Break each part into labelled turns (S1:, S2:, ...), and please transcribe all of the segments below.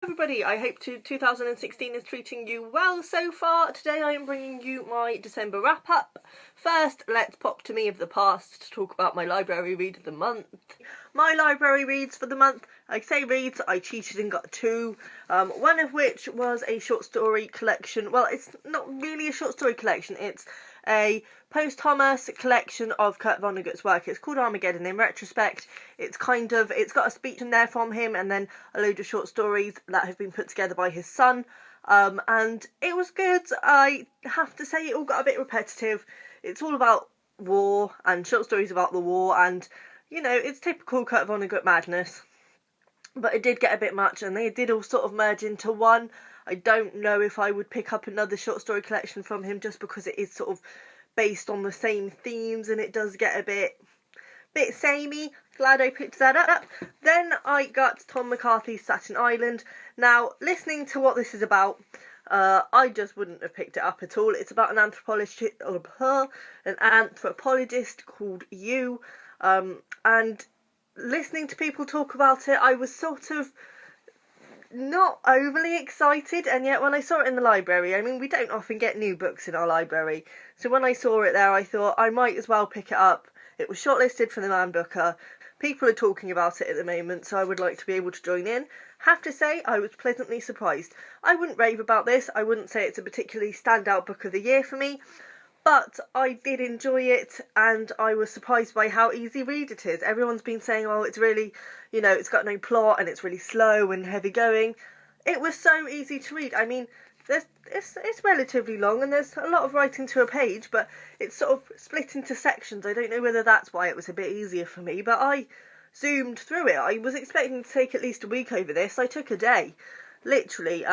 S1: everybody, I hope 2016 is treating you well so far. Today I am bringing you my December wrap up. First, let's pop to me of the past to talk about my library read of the month. My library reads for the month, I say reads, I cheated and got two, one of which was a short story collection. Well, it's not really a short story collection, it's a posthumous collection of Kurt Vonnegut's work. It's called Armageddon in retrospect. It's got a speech in there from him and then a load of short stories that have been put together by his son. And it was good. I have to say it all got a bit repetitive. It's all about war and short stories about the war, and you know, it's typical Kurt Vonnegut madness. But it did get a bit much and they did all sort of merge into one. I don't know if I would pick up another short story collection from him just because it is sort of based on the same themes and it does get a bit samey. Glad I picked that up. Then I got Tom McCarthy's Staten Island. Now, listening to what this is about, I just wouldn't have picked it up at all. It's about an anthropologist called Yu, and listening to people talk about it, I was sort of not overly excited, and yet when I saw it in the library, I mean, we don't often get new books in our library, so when I saw it there I thought I might as well pick it up. It was shortlisted for the Man Booker. People are talking about it at the moment, so I would like to be able to join in. Have to say, I was pleasantly surprised. I wouldn't rave about this, I wouldn't say it's a particularly standout book of the year for me, but I did enjoy it, and I was surprised by how easy read it is. Everyone's been saying, oh, it's really, you know, it's got no plot and it's really slow and heavy going. It was so easy to read. I mean, it's relatively long and there's a lot of writing to a page, but it's sort of split into sections. I don't know whether that's why it was a bit easier for me, but I zoomed through it. I was expecting to take at least a week over this. I took a day, literally.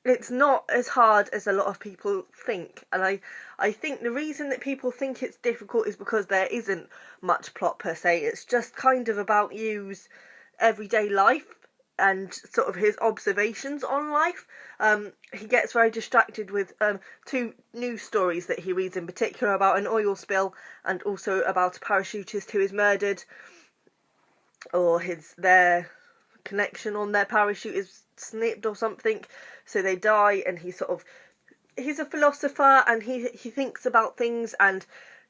S1: It's not as hard as a lot of people think, and I think the reason that people think it's difficult is because there isn't much plot per se. It's just kind of about Yu's everyday life and sort of his observations on life. He gets very distracted with two news stories that he reads in particular about an oil spill and also about a parachutist who is murdered, or their connection on their parachute is snipped or something, so they die, and he's a philosopher and he thinks about things and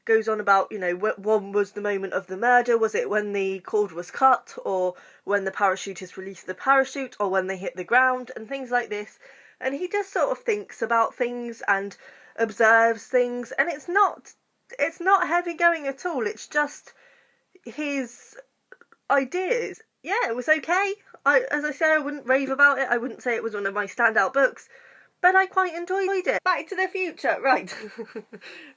S1: goes on about, you know, when was the moment of the murder? Was it when the cord was cut, or when the parachutist released the parachute, or when they hit the ground, and things like this. And he just sort of thinks about things and observes things, and it's not heavy going at all. It's just his ideas. Yeah, it was okay. As I say, I wouldn't rave about it. I wouldn't say it was one of my standout books, but I quite enjoyed it. Back to the future, right.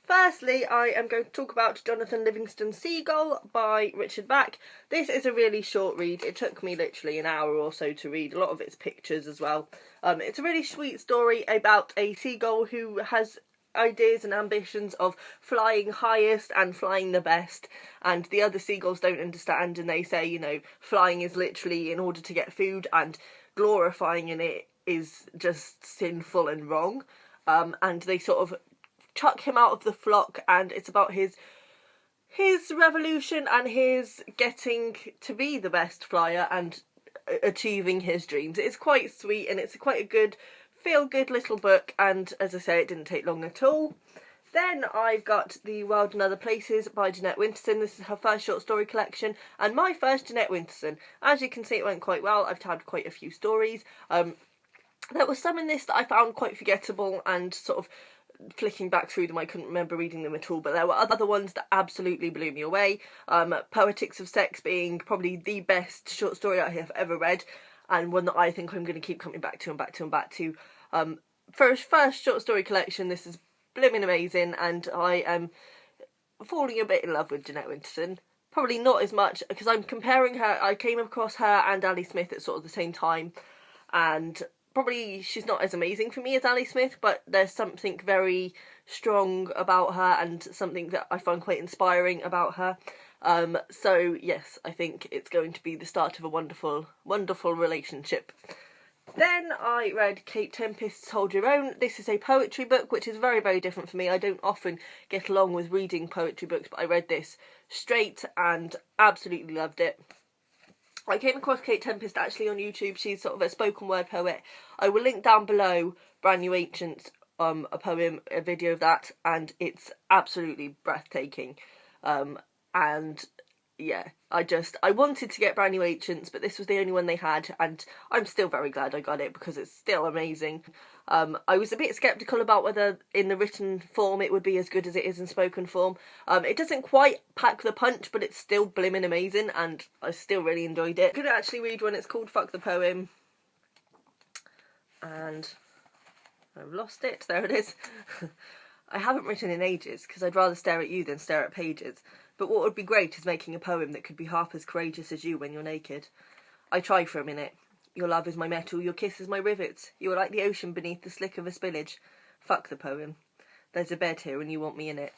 S1: Firstly, I am going to talk about Jonathan Livingston Seagull by Richard Bach. This is a really short read. It took me literally an hour or so to read. A lot of it's pictures as well. It's a really sweet story about a seagull who has ideas and ambitions of flying highest and flying the best, and the other seagulls don't understand, and they say, you know, flying is literally in order to get food, and glorifying in it is just sinful and wrong, and they sort of chuck him out of the flock, and it's about his revolution and his getting to be the best flyer and achieving his dreams. It's quite sweet and it's quite a good feel-good little book, and as I say, it didn't take long at all. Then I've got The World and Other Places by Jeanette Winterson. This is her first short story collection, and my first Jeanette Winterson. As you can see, it went quite well. I've had quite a few stories. There were some in this that I found quite forgettable, and sort of flicking back through them I couldn't remember reading them at all, but there were other ones that absolutely blew me away. Poetics of Sex being probably the best short story I have ever read, and one that I think I'm going to keep coming back to and back to and back to. For a first short story collection, this is blooming amazing, and I am falling a bit in love with Jeanette Winterson. Probably not as much, because I'm comparing her, I came across her and Ali Smith at sort of the same time, and probably she's not as amazing for me as Ali Smith, but there's something very strong about her and something that I find quite inspiring about her. So yes, I think it's going to be the start of a wonderful, wonderful relationship. Then I read Kate Tempest's Hold Your Own. This is a poetry book, which is very, very different for me. I don't often get along with reading poetry books, but I read this straight and absolutely loved it. I came across Kate Tempest actually on YouTube. She's sort of a spoken word poet. I will link down below Brand New Ancients, a poem, a video of that, and it's absolutely breathtaking. And yeah, I wanted to get Brand New Ancients, but this was the only one they had, and I'm still very glad I got it because it's still amazing. I was a bit sceptical about whether in the written form it would be as good as it is in spoken form. It doesn't quite pack the punch, but it's still blimmin' amazing, and I still really enjoyed it. I could actually read one. It's called Fuck the Poem, and I've lost it. There it is. I haven't written in ages because I'd rather stare at you than stare at pages. But what would be great is making a poem that could be half as courageous as you when you're naked. I try for a minute. Your love is my metal, your kiss is my rivets. You are like the ocean beneath the slick of a spillage. Fuck the poem. There's a bed here and you want me in it.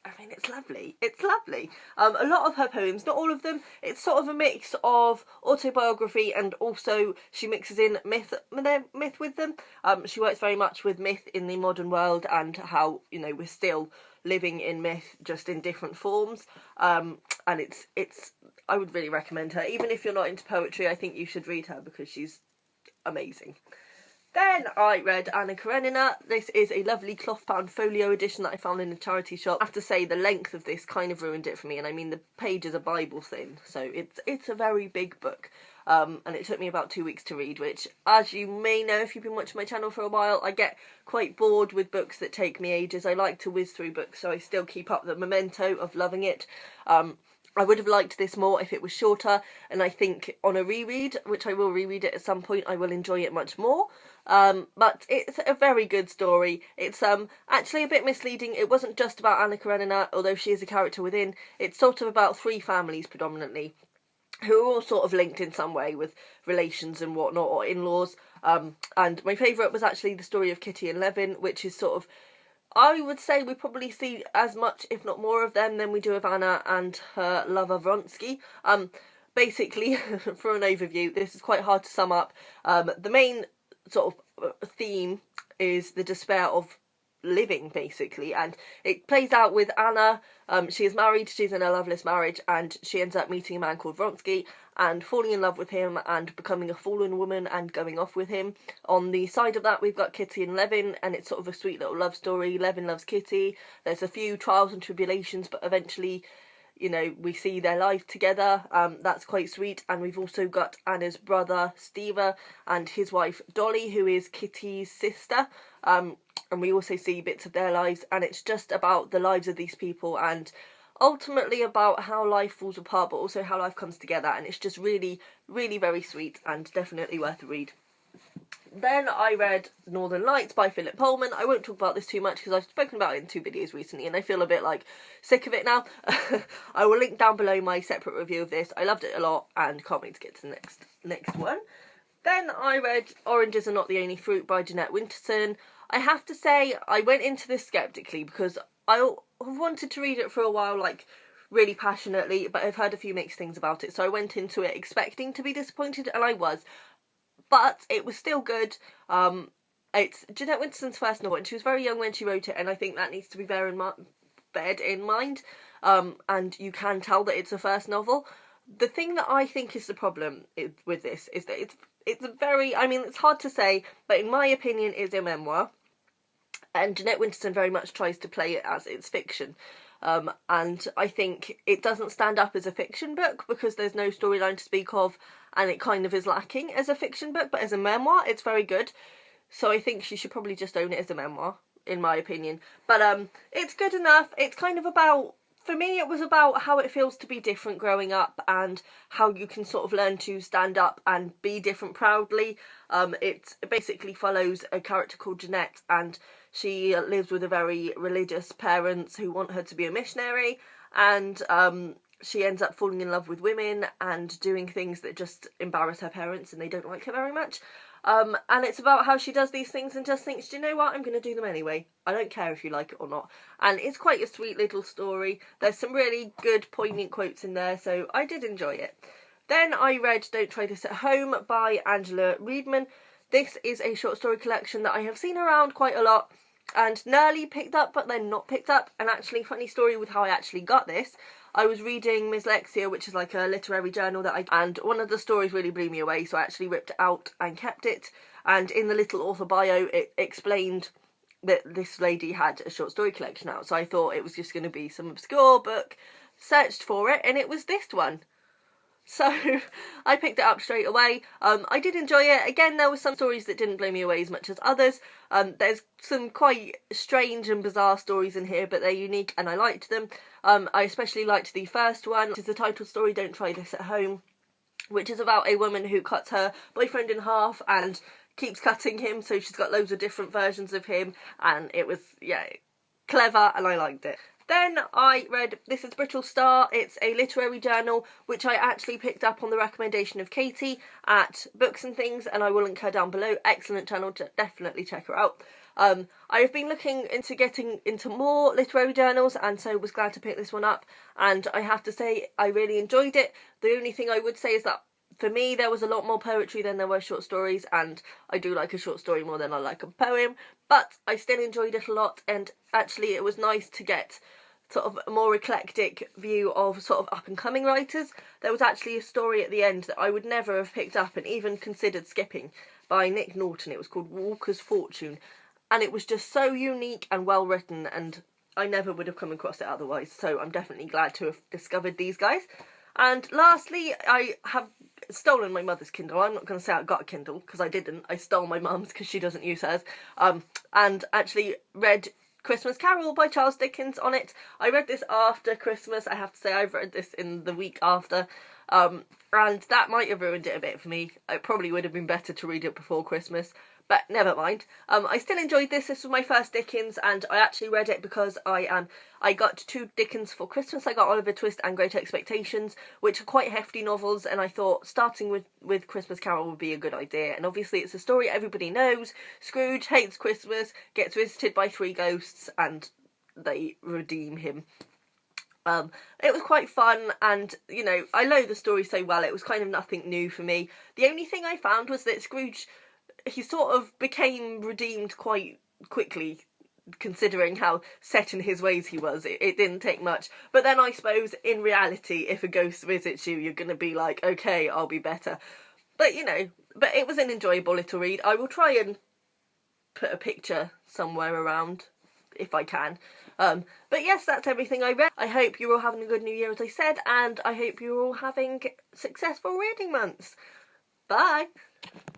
S1: I mean, it's lovely. It's lovely. A lot of her poems, not all of them, it's sort of a mix of autobiography and also she mixes in myth with them. She works very much with myth in the modern world and how, you know, we're still living in myth just in different forms. And it's I would really recommend her. Even if you're not into poetry, I think you should read her because she's amazing. Then I read Anna Karenina. This is a lovely cloth-bound folio edition that I found in a charity shop. I have to say the length of this kind of ruined it for me, and I mean the pages are Bible thin, so it's a very big book. And it took me about 2 weeks to read, which, as you may know if you've been watching my channel for a while, I get quite bored with books that take me ages. I like to whiz through books, so I still keep up the memento of loving it. I would have liked this more if it was shorter, and I think on a reread, which I will reread it at some point, I will enjoy it much more. But it's a very good story. It's actually a bit misleading. It wasn't just about Anna Karenina, although she is a character within. It's sort of about 3 families predominantly, who are all sort of linked in some way with relations and whatnot, or in-laws. And my favourite was actually the story of Kitty and Levin, which is sort of, I would say we probably see as much, if not more, of them than we do of Anna and her lover Vronsky. Basically, for an overview, this is quite hard to sum up. The main sort of theme is the despair of living, basically, and it plays out with Anna. She is married, she's in a loveless marriage, and she ends up meeting a man called Vronsky and falling in love with him and becoming a fallen woman and going off with him. On the side of that, we've got Kitty and Levin, and it's sort of a sweet little love story. Levin loves Kitty. There's a few trials and tribulations, but eventually, you know, we see their life together. That's quite sweet. And we've also got Anna's brother Steve and his wife Dolly, who is Kitty's sister. And we also see bits of their lives, and it's just about the lives of these people and ultimately about how life falls apart, but also how life comes together. And it's just really, really very sweet and definitely worth a read. Then I read Northern Lights by Philip Pullman. I won't talk about this too much because I've spoken about it in 2 videos recently and I feel a bit like sick of it now. I will link down below my separate review of this. I loved it a lot and can't wait to get to the next one. Then I read Oranges Are Not the Only Fruit by Jeanette Winterson. I have to say I went into this sceptically because I have wanted to read it for a while, like really passionately, but I've heard a few mixed things about it, so I went into it expecting to be disappointed, and I was. But it was still good. It's Jeanette Winterson's first novel, and she was very young when she wrote it, and I think that needs to be bear in mind. And you can tell that it's a first novel. The thing that I think is the problem with this is that it's a very, I mean, it's hard to say, but in my opinion, it's a memoir. And Jeanette Winterson very much tries to play it as it's fiction. And I think it doesn't stand up as a fiction book because there's no storyline to speak of, and it kind of is lacking as a fiction book, but as a memoir, it's very good. So I think she should probably just own it as a memoir, in my opinion. But it's good enough. It's kind of about, for me, it was about how it feels to be different growing up and how you can sort of learn to stand up and be different proudly. It basically follows a character called Jeanette, and she lives with a very religious parents who want her to be a missionary, and she ends up falling in love with women and doing things that just embarrass her parents and they don't like her very much. And it's about how she does these things and just thinks, do you know what, I'm going to do them anyway. I don't care if you like it or not. And it's quite a sweet little story. There's some really good poignant quotes in there, so I did enjoy it. Then I read Don't Try This at Home by Angela Reedman. This is a short story collection that I have seen around quite a lot and nearly picked up, but then not picked up. And actually, funny story with how I actually got this. I was reading Miss Lexia, which is like a literary journal and one of the stories really blew me away, so I actually ripped it out and kept it. And in the little author bio, it explained that this lady had a short story collection out, so I thought it was just going to be some obscure book. Searched for it, and it was this one. So I picked it up straight away. I did enjoy it. Again, there were some stories that didn't blow me away as much as others. There's some quite strange and bizarre stories in here, but they're unique and I liked them. I especially liked the first one, which is the title story, Don't Try This at Home, which is about a woman who cuts her boyfriend in half and keeps cutting him, so she's got loads of different versions of him, and it was, yeah, clever and I liked it. Then I read This Is Brittle Star. It's a literary journal which I actually picked up on the recommendation of Katie at Books and Things, and I will link her down below. Excellent channel, definitely check her out. I've been looking into getting into more literary journals, and so was glad to pick this one up, and I have to say I really enjoyed it. The only thing I would say is that for me, there was a lot more poetry than there were short stories, and I do like a short story more than I like a poem, but I still enjoyed it a lot, and actually it was nice to get sort of a more eclectic view of sort of up-and-coming writers. There was actually a story at the end that I would never have picked up and even considered skipping, by Nick Norton. It was called Walker's Fortune, and it was just so unique and well written, and I never would have come across it otherwise, so I'm definitely glad to have discovered these guys. And lastly, I have stolen my mother's Kindle. I'm not going to say I got a Kindle, because I didn't. I stole my mum's because she doesn't use hers. And actually read Christmas Carol by Charles Dickens on it. I read this after Christmas. I have to say I've read this in the week after. And that might have ruined it a bit for me. It probably would have been better to read it before Christmas. But never mind. I still enjoyed this. This was my first Dickens, and I actually read it because I got 2 Dickens for Christmas. I got Oliver Twist and Great Expectations, which are quite hefty novels, and I thought starting with Christmas Carol would be a good idea. And obviously it's a story everybody knows. Scrooge hates Christmas, gets visited by 3 ghosts, and they redeem him. It was quite fun, and, you know, I know the story so well, it was kind of nothing new for me. The only thing I found was that Scrooge, he sort of became redeemed quite quickly, considering how set in his ways he was. It didn't take much. But then I suppose, in reality, if a ghost visits you, you're going to be like, okay, I'll be better. But, you know, but it was an enjoyable little read. I will try and put a picture somewhere around, if I can. But yes, that's everything I read. I hope you're all having a good New Year, as I said, and I hope you're all having successful reading months. Bye!